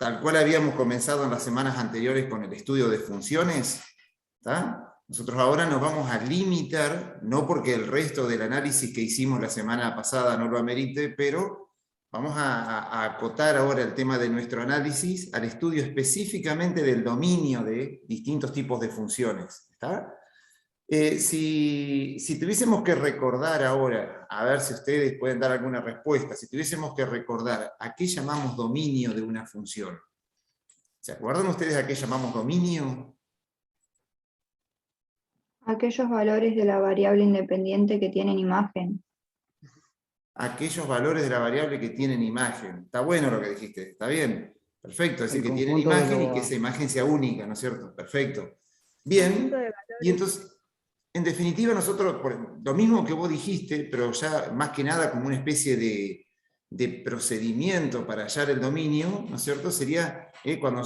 tal cual habíamos comenzado en las semanas anteriores con el estudio de funciones, ¿tá? Nosotros ahora nos vamos a limitar, no porque el resto del análisis que hicimos la semana pasada no lo amerite, pero vamos a acotar ahora el tema de nuestro análisis al estudio específicamente del dominio de distintos tipos de funciones, ¿está? Si tuviésemos que recordar ahora, a ver si ustedes pueden dar alguna respuesta, si tuviésemos que recordar a qué llamamos dominio de una función, ¿se acuerdan ustedes a qué llamamos dominio? Aquellos valores de la variable independiente que tienen imagen. Aquellos valores de la variable que tienen imagen. Está bueno lo que dijiste, está bien, perfecto, es decir, que tienen imagen y que esa imagen sea única, ¿no es cierto? Perfecto. Bien, y entonces, en definitiva nosotros, lo mismo que vos dijiste, pero ya más que nada como una especie de procedimiento para hallar el dominio, ¿no es cierto? Sería cuando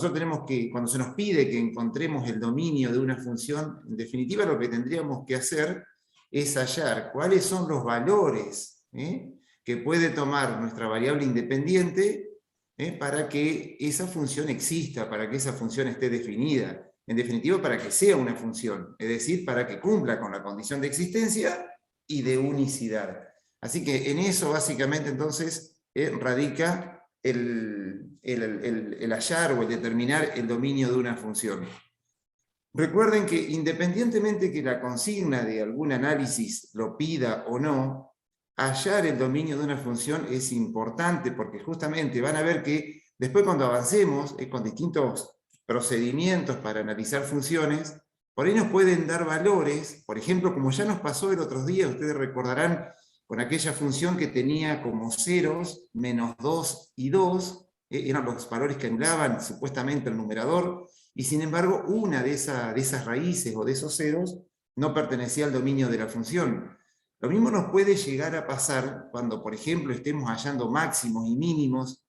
cuando se nos pide que encontremos el dominio de una función, en definitiva lo que tendríamos que hacer es hallar cuáles son los valores que puede tomar nuestra variable independiente para que esa función exista, para que esa función esté definida. En definitiva, para que sea una función, es decir, para que cumpla con la condición de existencia y de unicidad. Así que en eso básicamente entonces radica el hallar o el determinar el dominio de una función. Recuerden que independientemente que la consigna de algún análisis lo pida o no, hallar el dominio de una función es importante porque justamente van a ver que después cuando avancemos con distintos procedimientos para analizar funciones, por ahí nos pueden dar valores, por ejemplo, como ya nos pasó el otro día, ustedes recordarán con aquella función que tenía como ceros, menos 2 y 2, eran los valores que anulaban supuestamente el numerador, y sin embargo una de esas raíces o de esos ceros no pertenecía al dominio de la función. Lo mismo nos puede llegar a pasar cuando, por ejemplo, estemos hallando máximos y mínimos,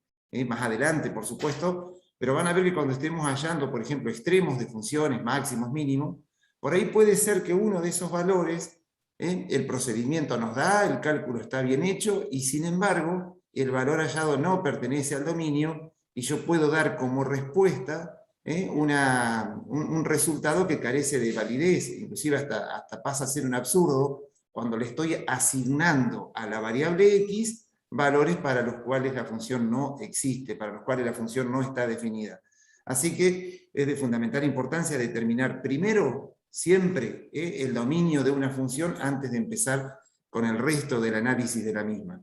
más adelante, por supuesto, pero van a ver que cuando estemos hallando, por ejemplo, extremos de funciones, máximos, mínimos, por ahí puede ser que uno de esos valores, el procedimiento nos da, el cálculo está bien hecho, y sin embargo, el valor hallado no pertenece al dominio, y yo puedo dar como respuesta un resultado que carece de validez, inclusive hasta pasa a ser un absurdo, cuando le estoy asignando a la variable x valores para los cuales la función no existe, para los cuales la función no está definida. Así que es de fundamental importancia determinar primero, siempre, el dominio de una función antes de empezar con el resto del análisis de la misma.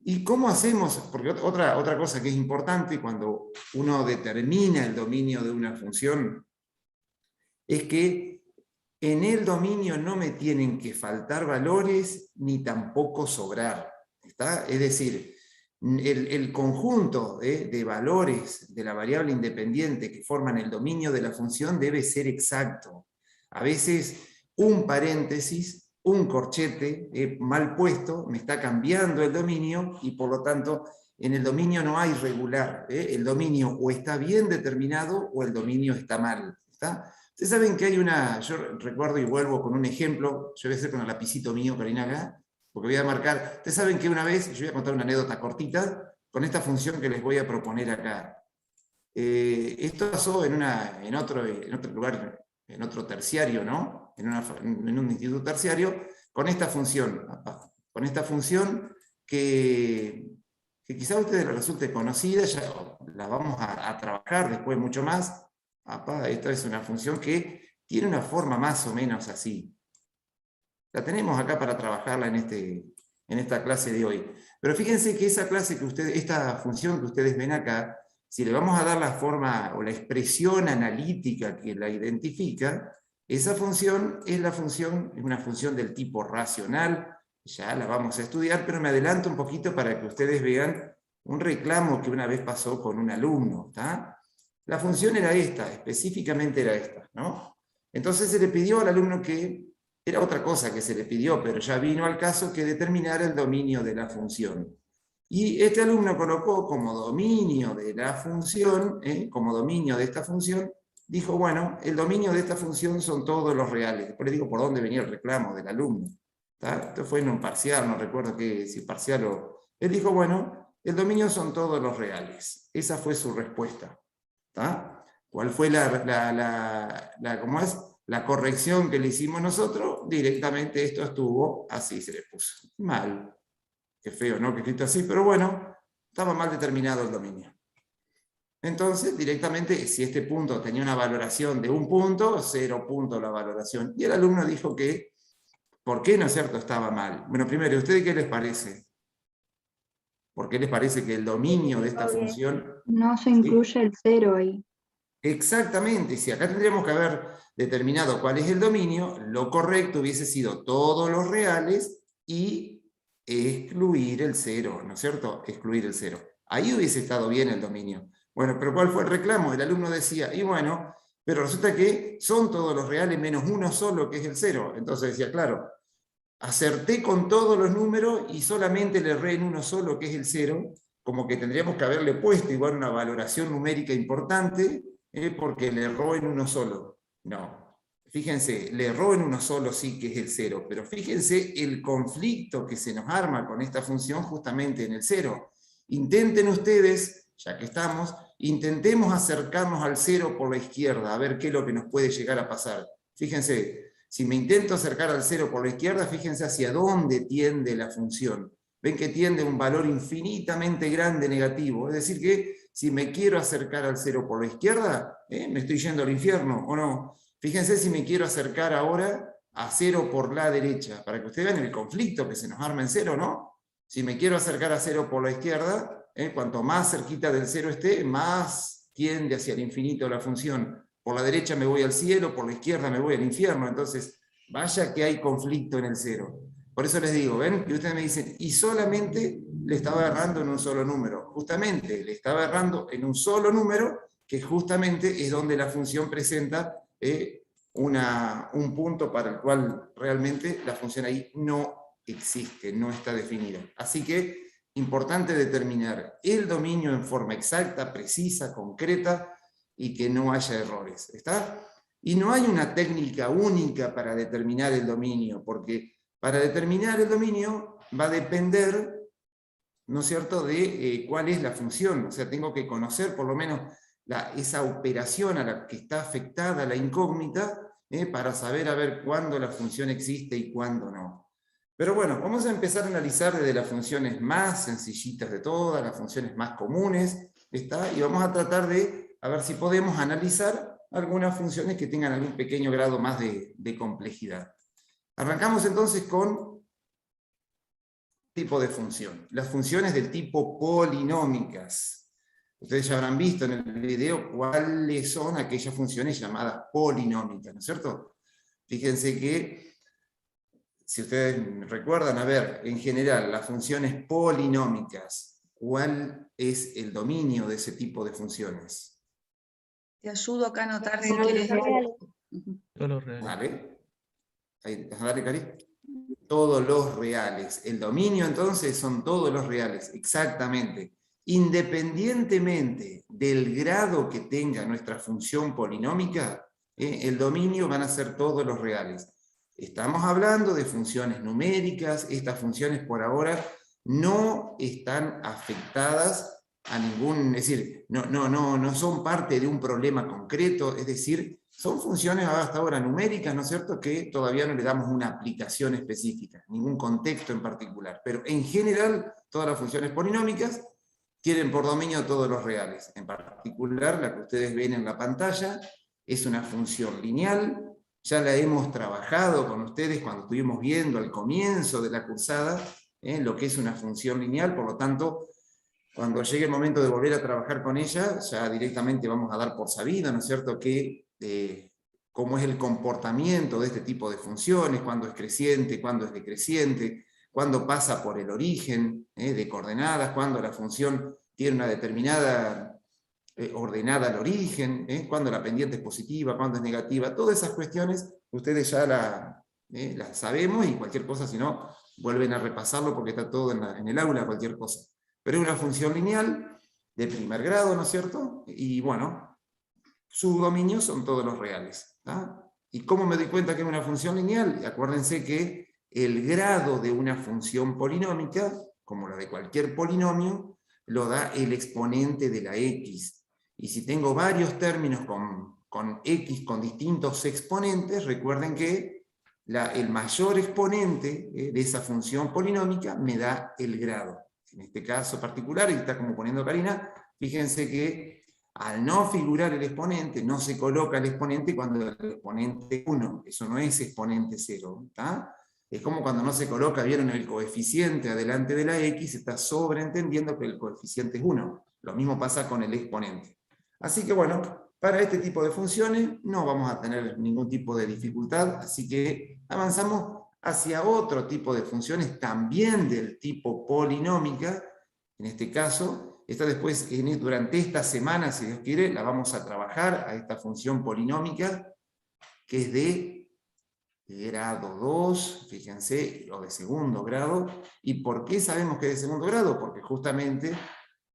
¿Y cómo hacemos? Porque otra cosa que es importante cuando uno determina el dominio de una función es que en el dominio no me tienen que faltar valores ni tampoco sobrar. ¿Está? Es decir, el conjunto de valores de la variable independiente que forman el dominio de la función debe ser exacto. A veces un paréntesis, un corchete mal puesto me está cambiando el dominio y por lo tanto en el dominio no hay regular. El dominio o está bien determinado o el dominio está mal. ¿Está? Ustedes saben que hay yo recuerdo y vuelvo con un ejemplo, yo voy a hacer con el lapicito mío, Karina, acá, porque voy a marcar. Ustedes saben que una vez, yo voy a contar una anécdota cortita, con esta función que les voy a proponer acá. Esto pasó en otro lugar, en otro terciario, ¿no? En un instituto terciario, con esta función. Con esta función que quizá a ustedes les resulte conocida, ya la vamos a trabajar después mucho más. Esta es una función que tiene una forma más o menos así. La tenemos acá para trabajarla en esta clase de hoy. Pero fíjense que esta función que ustedes ven acá, si le vamos a dar la forma o la expresión analítica que la identifica, esa función es una función del tipo racional, ya la vamos a estudiar, pero me adelanto un poquito para que ustedes vean un reclamo que una vez pasó con un alumno, ¿está? La función era esta, específicamente era esta, ¿no? Entonces se le pidió al alumno era otra cosa que se le pidió, pero ya vino al caso que determinara el dominio de la función. Y este alumno colocó como dominio de la función, como dominio de esta función, dijo, bueno, el dominio de esta función son todos los reales. Después le digo por dónde venía el reclamo del alumno. ¿Está? Esto fue en un parcial, no recuerdo si parcial o... Él dijo, bueno, el dominio son todos los reales. Esa fue su respuesta. ¿Tá? ¿Cuál fue ¿cómo es? La corrección que le hicimos nosotros? Directamente esto estuvo así, se le puso. Mal. Qué feo, ¿no? Que escrito así, pero bueno, estaba mal determinado el dominio. Entonces, directamente, si este punto tenía una valoración de 1 punto, 0 puntos la valoración. Y el alumno dijo que, ¿por qué, no es cierto, estaba mal? Bueno, primero, ¿a ustedes qué les parece? ¿Por qué les parece que el dominio de esta función... No se ¿sí? incluye el 0 ahí. Exactamente, si acá tendríamos que haber determinado cuál es el dominio, lo correcto hubiese sido todos los reales y excluir el 0, ¿no es cierto? Excluir el 0. Ahí hubiese estado bien el dominio. Bueno, pero ¿cuál fue el reclamo? El alumno decía, y bueno, pero resulta que son todos los reales menos uno solo, que es el 0. Entonces decía, claro, acerté con todos los números y solamente le erré en uno solo, que es el 0, como que tendríamos que haberle puesto igual una valoración numérica importante, porque le erró en uno solo. No, fíjense, le erró en uno solo, sí, que es el 0, pero fíjense el conflicto que se nos arma con esta función justamente en el 0. Intenten ustedes, ya que estamos, intentemos acercarnos al 0 por la izquierda, a ver qué es lo que nos puede llegar a pasar. Fíjense, si me intento acercar al 0 por la izquierda, fíjense hacia dónde tiende la función. Ven que tiende a un valor infinitamente grande negativo, es decir que si me quiero acercar al 0 por la izquierda, me estoy yendo al infierno, ¿o no? Fíjense si me quiero acercar ahora a 0 por la derecha, para que ustedes vean el conflicto que se nos arma en 0, ¿no? Si me quiero acercar a 0 por la izquierda, cuanto más cerquita del 0 esté, más tiende hacia el infinito la función. Por la derecha me voy al cielo, por la izquierda me voy al infierno, entonces vaya que hay conflicto en el 0. Por eso les digo, ven, que ustedes me dicen, y solamente le estaba errando en un solo número. Justamente le estaba errando en un solo número, que justamente es donde la función presenta un punto para el cual realmente la función ahí no existe, no está definida. Así que, importante determinar el dominio en forma exacta, precisa, concreta, y que no haya errores. ¿Está? Y no hay una técnica única para determinar el dominio, porque para determinar el dominio va a depender, ¿no es cierto?, de cuál es la función. O sea, tengo que conocer por lo menos esa operación a la que está afectada la incógnita, para saber a ver cuándo la función existe y cuándo no. Pero bueno, vamos a empezar a analizar desde las funciones más sencillitas de todas, las funciones más comunes, ¿está? Y vamos a tratar de a ver si podemos analizar algunas funciones que tengan algún pequeño grado más de complejidad. Arrancamos entonces con tipo de función. Las funciones del tipo polinómicas. Ustedes ya habrán visto en el video cuáles son aquellas funciones llamadas polinómicas, ¿no es cierto? Fíjense que, si ustedes recuerdan, a ver, en general, las funciones polinómicas, ¿cuál es el dominio de ese tipo de funciones? Te ayudo acá a anotar si quieres. Todos los reales. Dale. Ahí, dale, Cari. Todos los reales. El dominio entonces son todos los reales, exactamente. Independientemente del grado que tenga nuestra función polinómica, el dominio van a ser todos los reales. Estamos hablando de funciones numéricas, estas funciones por ahora no están afectadas a ningún, es decir, no son parte de un problema concreto, es decir, son funciones hasta ahora numéricas, ¿no es cierto?, que todavía no le damos una aplicación específica, ningún contexto en particular, pero en general todas las funciones polinómicas tienen por dominio todos los reales. En particular, la que ustedes ven en la pantalla es una función lineal, ya la hemos trabajado con ustedes cuando estuvimos viendo al comienzo de la cursada, lo que es una función lineal, por lo tanto, cuando llegue el momento de volver a trabajar con ella, ya directamente vamos a dar por sabido, ¿no es cierto?, que cómo es el comportamiento de este tipo de funciones, cuándo es creciente, cuándo es decreciente, cuándo pasa por el origen de coordenadas, cuándo la función tiene una determinada ordenada al origen, cuándo la pendiente es positiva, cuándo es negativa. Todas esas cuestiones ustedes ya las sabemos, y cualquier cosa, si no, vuelven a repasarlo porque está todo en el aula, cualquier cosa. Pero es una función lineal de primer grado, ¿no es cierto? Y bueno, su dominio son todos los reales. ¿Tá? ¿Y cómo me doy cuenta que es una función lineal? Acuérdense que el grado de una función polinómica, como la de cualquier polinomio, lo da el exponente de la x. Y si tengo varios términos con x con distintos exponentes, recuerden que el mayor exponente de esa función polinómica me da el grado. En este caso particular, y está como poniendo Karina, fíjense que al no figurar el exponente, no se coloca el exponente cuando el exponente es 1. Eso no es exponente 0. ¿Está? Es como cuando no se coloca, vieron, el coeficiente adelante de la x, está sobreentendiendo que el coeficiente es 1. Lo mismo pasa con el exponente. Así que bueno, para este tipo de funciones no vamos a tener ningún tipo de dificultad, así que avanzamos hacia otro tipo de funciones también del tipo polinómica. En este caso, esta después, durante esta semana, si Dios quiere, la vamos a trabajar a esta función polinómica, que es de grado 2, fíjense, o de segundo grado. ¿Y por qué sabemos que es de segundo grado? Porque justamente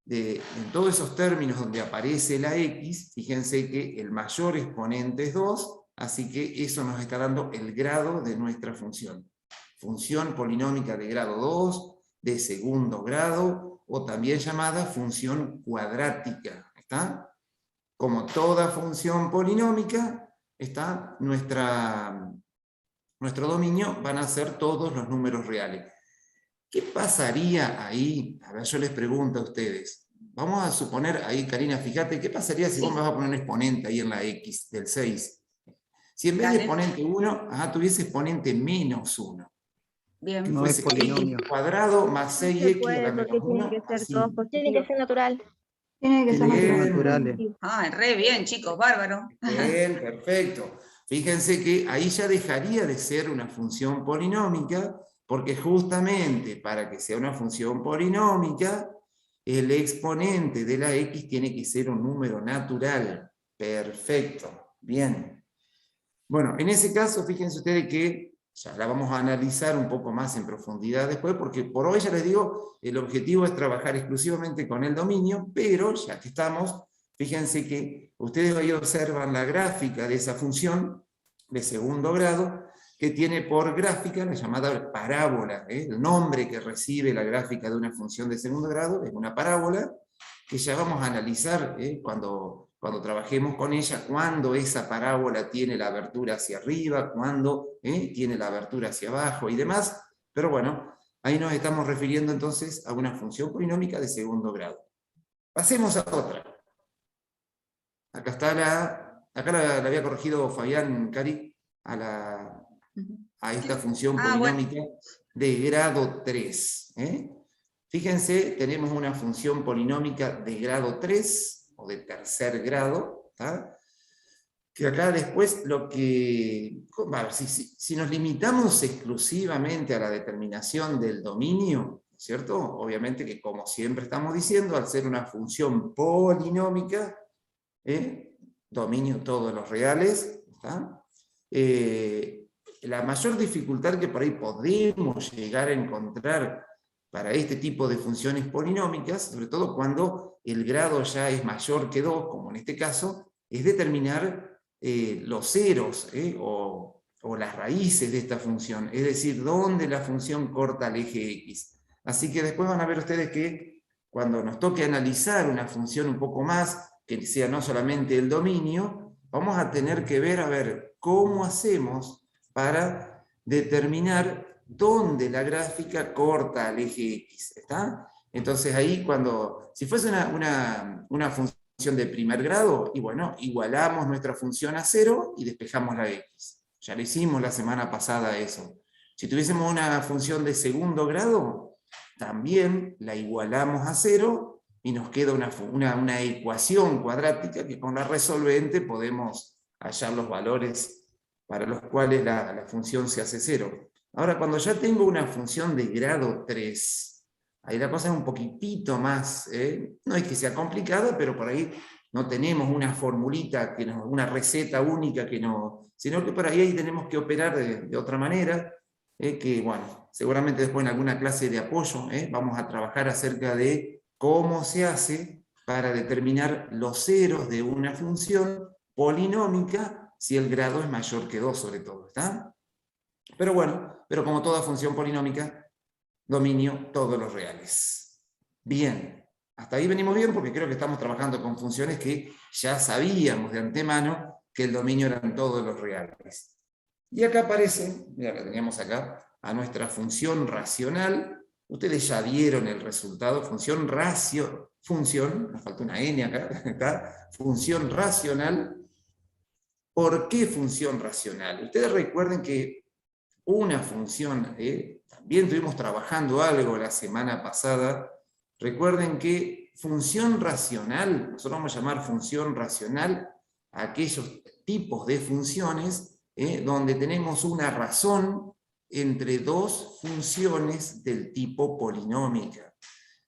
en todos esos términos donde aparece la x, fíjense que el mayor exponente es 2, así que eso nos está dando el grado de nuestra función. Función polinómica de grado 2, de segundo grado, o también llamada función cuadrática. ¿Está? Como toda función polinómica, está nuestro dominio van a ser todos los números reales. ¿Qué pasaría ahí? A ver, yo les pregunto a ustedes. Vamos a suponer, ahí Karina, fíjate, ¿qué pasaría si vos me vas a poner un exponente ahí en la x del 6? Si en vez de exponente 1, tuviese exponente menos 1. Bien. Que No es fuese x polinomio. cuadrado más 6x a la menos 1. Tiene que ser natural. Tiene que ser Tiene que ser natural. naturales. Ah, re bien, chicos, bárbaro. Bien, perfecto. Fíjense que ahí ya dejaría de ser una función polinómica, porque justamente para que sea una función polinómica, el exponente de la x tiene que ser un número natural. Perfecto, bien. Bueno, en ese caso, fíjense ustedes que ya la vamos a analizar un poco más en profundidad después, porque por hoy ya les digo, el objetivo es trabajar exclusivamente con el dominio, pero ya que estamos, fíjense que ustedes ahí observan la gráfica de esa función de segundo grado, que tiene por gráfica la llamada parábola. El nombre que recibe la gráfica de una función de segundo grado es una parábola, que ya vamos a analizar cuando trabajemos con ella, cuándo esa parábola tiene la abertura hacia arriba, cuándo tiene la abertura hacia abajo y demás. Pero bueno, ahí nos estamos refiriendo entonces a una función polinómica de segundo grado. Pasemos a otra. Acá está acá la había corregido Fabián, Cari, a esta función polinómica de grado 3. Fíjense, tenemos una función polinómica de grado 3, o de tercer grado, ¿tá? Que acá después si nos limitamos exclusivamente a la determinación del dominio, ¿cierto? Obviamente que, como siempre estamos diciendo, al ser una función polinómica, dominio todos los reales, ¿tá? La mayor dificultad que por ahí podemos llegar a encontrar para este tipo de funciones polinómicas, sobre todo cuando el grado ya es mayor que 2, como en este caso, es determinar los ceros o las raíces de esta función, es decir, dónde la función corta el eje x. Así que después van a ver ustedes que cuando nos toque analizar una función un poco más, que sea no solamente el dominio, vamos a tener que ver, a ver, cómo hacemos para determinar dónde la gráfica corta al eje x. ¿Está? Entonces ahí si fuese una función de primer grado, y bueno, igualamos nuestra función a 0 y despejamos la x. Ya lo hicimos la semana pasada eso. Si tuviésemos una función de segundo grado, también la igualamos a 0 y nos queda una ecuación cuadrática que con la resolvente podemos hallar los valores para los cuales la función se hace 0. Ahora, cuando ya tengo una función de grado 3, ahí la cosa es un poquitito más, no es que sea complicada, pero por ahí no tenemos una formulita, una receta única, sino que por ahí tenemos que operar de otra manera, que bueno, seguramente después en alguna clase de apoyo vamos a trabajar acerca de cómo se hace para determinar los ceros de una función polinómica si el grado es mayor que 2 sobre todo, ¿está? Pero bueno, como toda función polinómica, dominio todos los reales. Bien, Hasta ahí venimos bien porque creo que estamos trabajando con funciones que ya sabíamos de antemano que el dominio eran todos los reales. Y acá aparece, mira, la teníamos acá, a nuestra función racional. Ustedes ya vieron el resultado, función, nos falta una N acá, función racional. ¿Por qué función racional? Ustedes recuerden que una función, también estuvimos trabajando algo la semana pasada, recuerden que función racional, nosotros vamos a llamar función racional a aquellos tipos de funciones donde tenemos una razón entre dos funciones del tipo polinómica.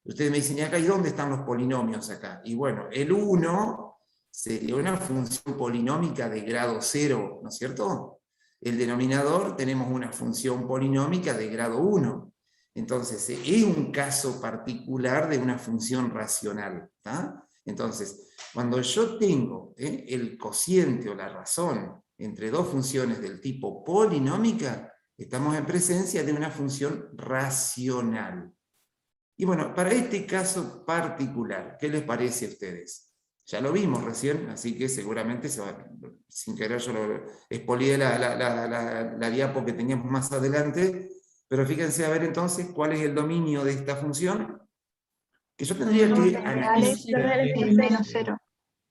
Ustedes me dicen, ¿y acá y dónde están los polinomios acá? Y bueno, el 1 sería una función polinómica de grado 0, ¿no es cierto? El denominador tenemos una función polinómica de grado 1. Entonces, es un caso particular de una función racional. ¿Tá? Entonces, cuando yo tengo el cociente o la razón entre dos funciones del tipo polinómica, estamos en presencia de una función racional. Y bueno, para este caso particular, ¿qué les parece a ustedes? Ya lo vimos recién, así que seguramente sin querer yo lo expolié la diapo que teníamos más adelante, pero fíjense a ver entonces cuál es el dominio de esta función, que yo tendría que analizar. El menos 0.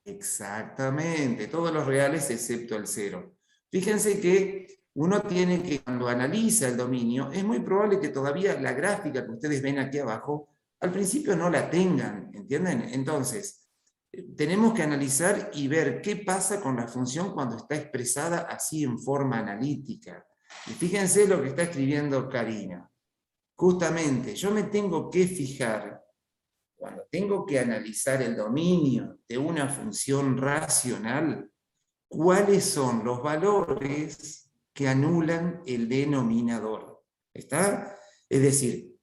Exactamente, todos los reales excepto el 0. Fíjense que uno tiene que, cuando analiza el dominio, es muy probable que todavía la gráfica que ustedes ven aquí abajo, al principio no la tengan, ¿entienden? Entonces, tenemos que analizar y ver qué pasa con la función cuando está expresada así en forma analítica. Y fíjense lo que está escribiendo Karina. Justamente, yo me tengo que fijar, cuando tengo que analizar el dominio de una función racional, cuáles son los valores que anulan el denominador. ¿Está? Es decir,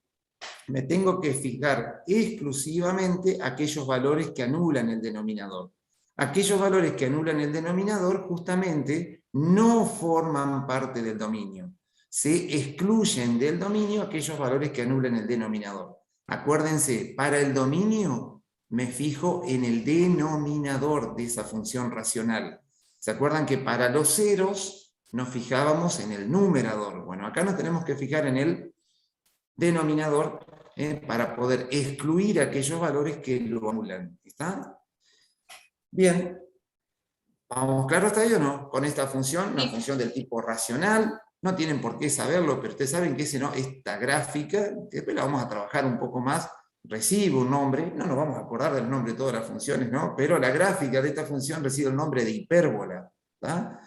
me tengo que fijar exclusivamente aquellos valores que anulan el denominador. Aquellos valores que anulan el denominador justamente no forman parte del dominio. Se excluyen del dominio aquellos valores que anulan el denominador. Acuérdense, para el dominio me fijo en el denominador de esa función racional. ¿Se acuerdan que para los ceros nos fijábamos en el numerador? Bueno, acá nos tenemos que fijar en el denominador para poder excluir aquellos valores que lo anulan. ¿Está? Bien. ¿Vamos claro hasta ahí o no? Con esta función, una función del tipo racional, no tienen por qué saberlo, pero ustedes saben que esta gráfica, que después la vamos a trabajar un poco más, recibe un nombre, no nos vamos a acordar del nombre de todas las funciones, ¿no? Pero la gráfica de esta función recibe el nombre de hipérbola. ¿Tá?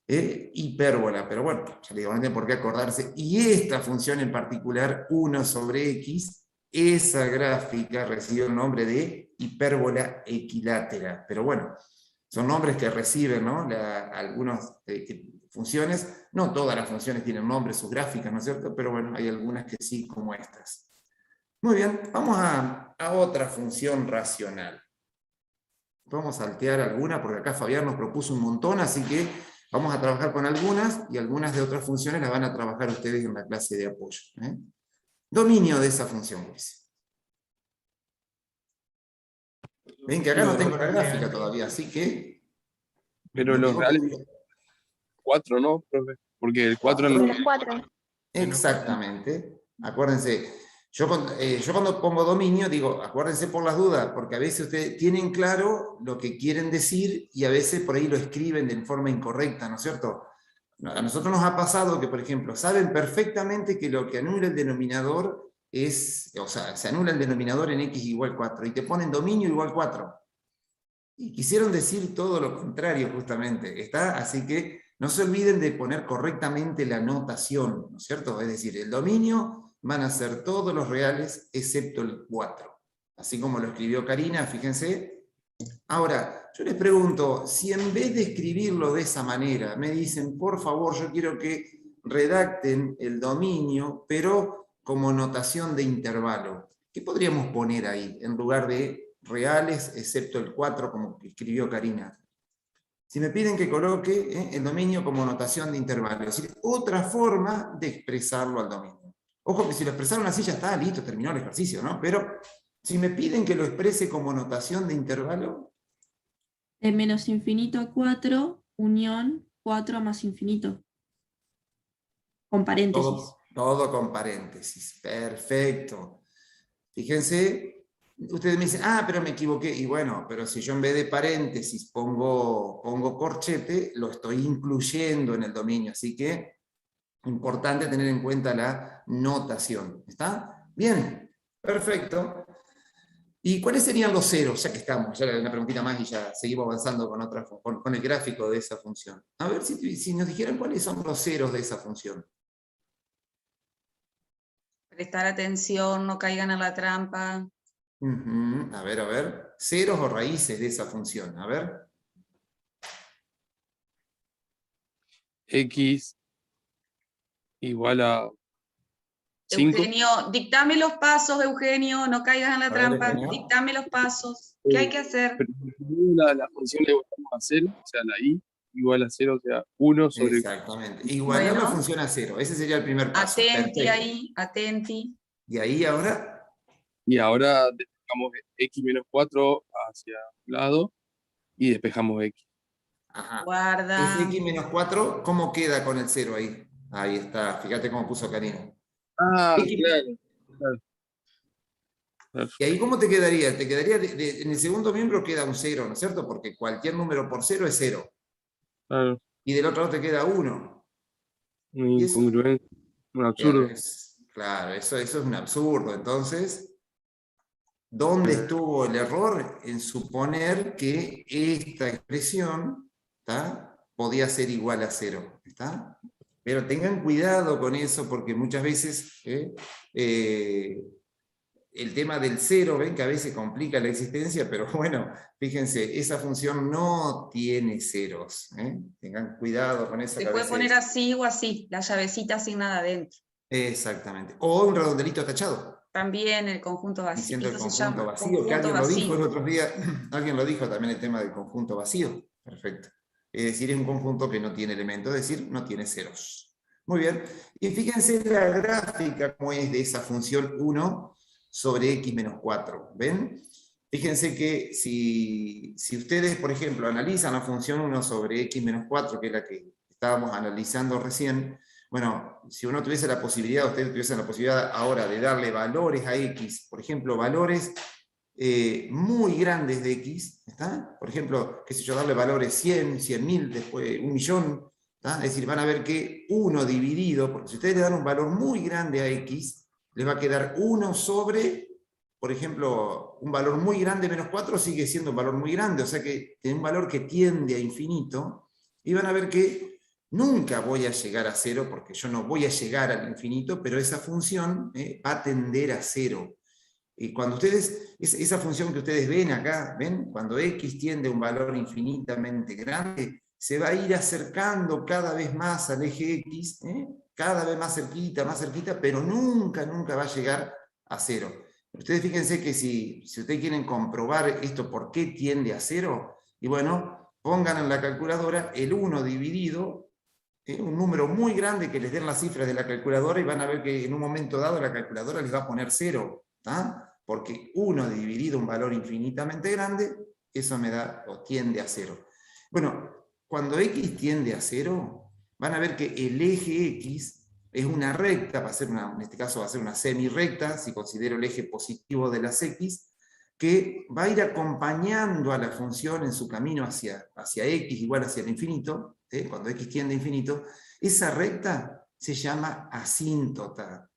Hipérbola, pero bueno, ya le digo, no tienen por qué acordarse. Y esta función en particular, 1 sobre x, esa gráfica recibe el nombre de hipérbola equilátera. Pero bueno, son nombres que reciben, ¿no? Algunas funciones, no todas las funciones tienen nombres, sus gráficas, ¿no es cierto? Pero bueno, hay algunas que sí, como estas. Muy bien, vamos a otra función racional. Vamos a saltear alguna, porque acá Fabián nos propuso un montón, así que vamos a trabajar con algunas, y algunas de otras funciones las van a trabajar ustedes en la clase de apoyo. Dominio de esa función, Luis. Ven que acá no tengo la gráfica todavía, así que... Pero los reales 4, ¿no, profe? Porque el 4 no... Los 4. Exactamente. Acuérdense, yo cuando pongo dominio digo, acuérdense por las dudas, porque a veces ustedes tienen claro lo que quieren decir y a veces por ahí lo escriben de forma incorrecta, ¿no es cierto? A nosotros nos ha pasado que, por ejemplo, saben perfectamente que lo que anula el denominador se anula el denominador en x igual 4, y te ponen dominio igual 4. Y quisieron decir todo lo contrario, justamente. ¿Está? Así que no se olviden de poner correctamente la notación, ¿no es cierto? Es decir, el dominio van a ser todos los reales excepto el 4. Así como lo escribió Karina, fíjense. Ahora, yo les pregunto, si en vez de escribirlo de esa manera, me dicen, por favor, yo quiero que redacten el dominio, pero como notación de intervalo, ¿qué podríamos poner ahí en lugar de reales excepto el 4 como escribió Karina? Si me piden que coloque el dominio como notación de intervalo, es decir, otra forma de expresarlo al dominio. Ojo que si lo expresaron así ya está, listo, terminó el ejercicio, ¿no? Pero Si me piden que lo exprese como notación de intervalo, De menos infinito a 4, unión 4 más infinito. Con paréntesis. todo con paréntesis. Perfecto. Fíjense, ustedes me dicen, pero me equivoqué. Y bueno, pero si yo en vez de paréntesis pongo corchete, lo estoy incluyendo en el dominio. Así que, importante tener en cuenta la notación. ¿Está? Bien, perfecto. ¿Y cuáles serían los ceros? Ya que estamos, ya una preguntita más y ya seguimos avanzando con el gráfico de esa función. A ver si nos dijeran cuáles son los ceros de esa función. Prestar atención, no caigan a la trampa. A ver. Ceros o raíces de esa función. A ver. X igual a 5. Eugenio, dictame los pasos, Eugenio, no caigas en la A ver, trampa. Eugenio. Dictame los pasos. ¿Qué hay que hacer? Pero la función le volvemos a 0, o sea, la i igual a 0, o sea, 1 sobre... Exactamente. Igualar la Bueno. función a 0.Ese sería el primer paso. Atenti Perfecto. ahí, atenti. Y ahí ahora, Y ahora despejamos x menos 4 hacia un lado y despejamos x. ajá. Guarda. Ese x menos 4, ¿cómo queda con el 0 ahí? Ahí está. Fíjate cómo puso Karina. X. Claro. ¿Y ahí cómo te quedaría? Te quedaría en el segundo miembro queda un 0, ¿no es cierto? Porque cualquier número por 0 es 0. Claro, Y del otro lado te queda 1. una ¿Y eso? incongruencia, un absurdo. Claro, eso es un absurdo. Entonces, ¿dónde estuvo el error? En suponer que esta expresión, ¿está?, podía ser igual a 0. ¿Está? Pero tengan cuidado con eso porque muchas veces el tema del 0, ven que a veces complica la existencia, pero bueno, fíjense, esa función no tiene ceros. Tengan cuidado con eso. Se puede poner así o así, la llavecita asignada adentro. Exactamente. O un redondelito tachado. También el conjunto vacío. Diciendo el Eso se conjunto llama vacío, que alguien conjunto lo dijo vacío. el otro día, alguien lo dijo también el tema del conjunto vacío. Perfecto. Es decir, es un conjunto que no tiene elementos, es decir, no tiene ceros. Muy bien. Y fíjense la gráfica como es de esa función 1 sobre x menos 4. ¿Ven? Fíjense que si ustedes, por ejemplo, analizan la función 1 sobre x menos 4, que es la que estábamos analizando recién, bueno, si uno tuviese la posibilidad, ustedes tuviesen la posibilidad ahora de darle valores a x, por ejemplo, valores muy grandes de x, ¿está? Por ejemplo, qué sé yo, darle valores 100, 100.000, después 1.000.000, ¿está? Es decir, van a ver que 1 dividido, porque si ustedes le dan un valor muy grande a x, les va a quedar 1 sobre, por ejemplo, un valor muy grande menos 4 sigue siendo un valor muy grande, o sea que tiene un valor que tiende a infinito, y van a ver que nunca voy a llegar a 0, porque yo no voy a llegar al infinito, pero esa función va a tender a 0. Y cuando ustedes, esa función que ustedes ven acá, ¿ven? Cuando x tiende a un valor infinitamente grande, se va a ir acercando cada vez más al eje x, cada vez más cerquita, pero nunca va a llegar a 0. Ustedes fíjense que si ustedes quieren comprobar esto, ¿por qué tiende a 0? Y bueno, pongan en la calculadora el 1 dividido, un número muy grande que les den las cifras de la calculadora y van a ver que en un momento dado la calculadora les va a poner 0. ¿Ah? Porque 1 dividido un valor infinitamente grande, eso me da o tiende a 0. Bueno, cuando x tiende a 0, van a ver que el eje x es una recta, va a ser en este caso va a ser una semirecta, si considero el eje positivo de las x, que va a ir acompañando a la función en su camino hacia x igual hacia el infinito, cuando x tiende a infinito, esa recta se llama asíntota.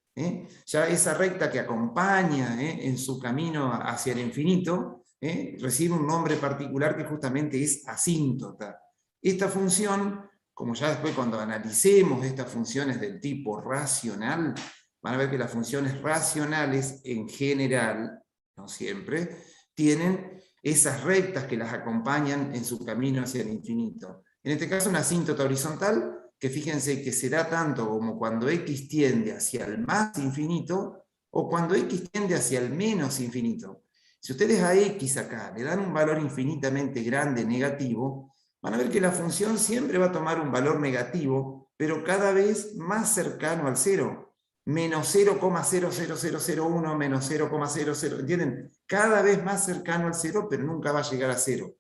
Ya esa recta que acompaña en su camino hacia el infinito, recibe un nombre particular que justamente es asíntota. Esta función, como ya después cuando analicemos estas funciones del tipo racional, van a ver que las funciones racionales en general, no siempre, tienen esas rectas que las acompañan en su camino hacia el infinito. En este caso una asíntota horizontal, que fíjense que se da tanto como cuando x tiende hacia el más infinito o cuando x tiende hacia el menos infinito. Si ustedes a x acá le dan un valor infinitamente grande negativo, van a ver que la función siempre va a tomar un valor negativo, pero cada vez más cercano al 0. menos 0,00001, menos 0,00, ¿entienden? Cada vez más cercano al 0, pero nunca va a llegar a 0.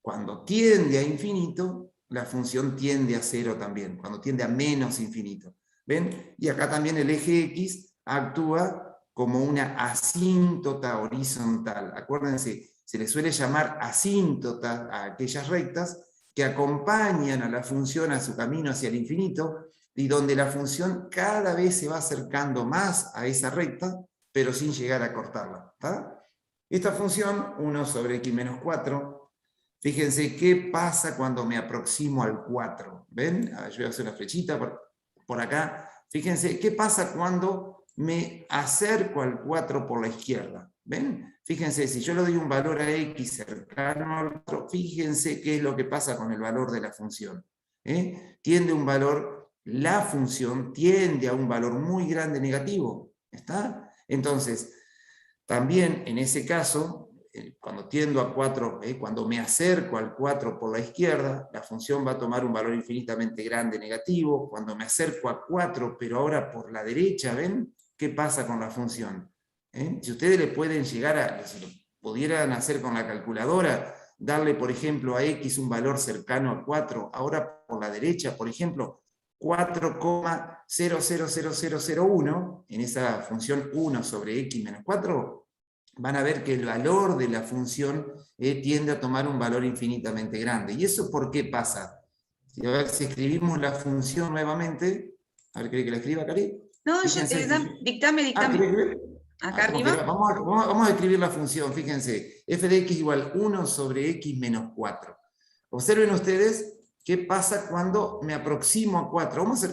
Cuando tiende a infinito, la función tiende a 0 también, cuando tiende a menos infinito. ¿Ven? Y acá también el eje X actúa como una asíntota horizontal. Acuérdense, se le suele llamar asíntota a aquellas rectas que acompañan a la función a su camino hacia el infinito, y donde la función cada vez se va acercando más a esa recta, pero sin llegar a cortarla. ¿Tá? Esta función, 1 sobre x menos 4, fíjense qué pasa cuando me aproximo al 4. ¿Ven? A ver, yo voy a hacer una flechita por acá. Fíjense qué pasa cuando me acerco al 4 por la izquierda. ¿Ven? Fíjense, si yo le doy un valor a x cercano al 4, fíjense qué es lo que pasa con el valor de la función. Tiende un valor, la función tiende a un valor muy grande negativo. ¿Está? Entonces, también en ese caso, cuando tiendo a 4, cuando me acerco al 4 por la izquierda, la función va a tomar un valor infinitamente grande negativo. Cuando me acerco a 4, pero ahora por la derecha, ¿ven? ¿Qué pasa con la función? Si ustedes le pueden llegar si lo pudieran hacer con la calculadora, darle, por ejemplo, a x un valor cercano a 4, ahora por la derecha, por ejemplo, 4,000001, en esa función 1 sobre x menos 4, van a ver que el valor de la función tiende a tomar un valor infinitamente grande. ¿Y eso por qué pasa? A ver si escribimos la función nuevamente. A ver, ¿cree que la escriba, Cari? No, dictame. Acá arriba. Vamos a escribir la función, fíjense. F de x igual 1 sobre x menos 4. Observen ustedes qué pasa cuando me aproximo a 4. Vamos a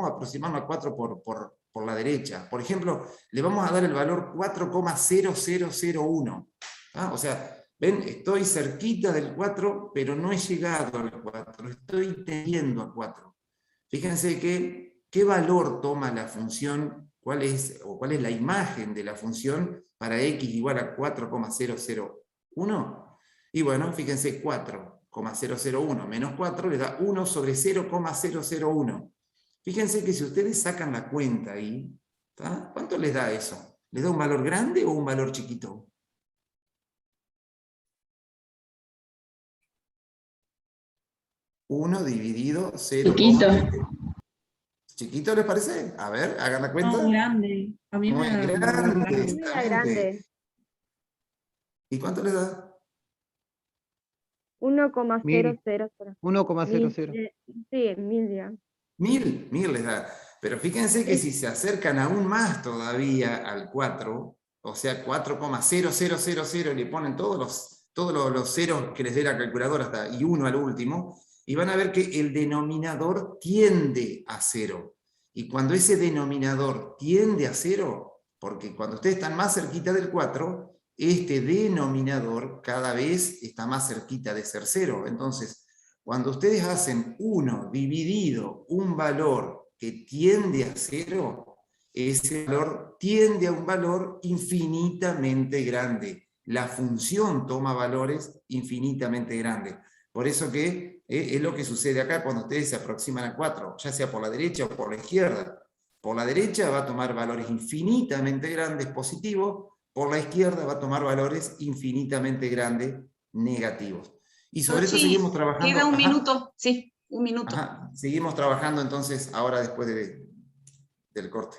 aproximarnos a 4 por la derecha. Por ejemplo, le vamos a dar el valor 4,0001. ¿Ah? O sea, ven, estoy cerquita del 4, pero no he llegado al 4. Estoy tendiendo a 4. Fíjense qué valor toma la función. ¿Cuál es la imagen de la función para x igual a 4,001? Y bueno, fíjense, 4,001 menos 4 le da 1 sobre 0,001. Fíjense que si ustedes sacan la cuenta ahí, ¿tá? ¿Cuánto les da eso? ¿Les da un valor grande o un valor chiquito? ¿1 dividido 0,... Chiquito. ¿Chiquito les parece? A ver, hagan la cuenta. No, grande. A mí Muy me da grande. grande. ¿Y cuánto les da? 1,000. 1,00. Sí, 1000 ya. 1000 les da. Pero fíjense que si se acercan aún más todavía al 4, o sea, 4,0000, le ponen todos los ceros que les dé la calculadora y 1 al último, y van a ver que el denominador tiende a 0. Y cuando ese denominador tiende a 0, porque cuando ustedes están más cerquita del 4, este denominador cada vez está más cerquita de ser 0. Entonces, cuando ustedes hacen 1 dividido un valor que tiende a 0, ese valor tiende a un valor infinitamente grande. La función toma valores infinitamente grandes. Por eso que es lo que sucede acá cuando ustedes se aproximan a 4, ya sea por la derecha o por la izquierda. Por la derecha va a tomar valores infinitamente grandes positivos, por la izquierda va a tomar valores infinitamente grandes negativos. Y sobre esto seguimos trabajando. Queda un minuto, sí, un minuto. Seguimos trabajando entonces ahora después del corte.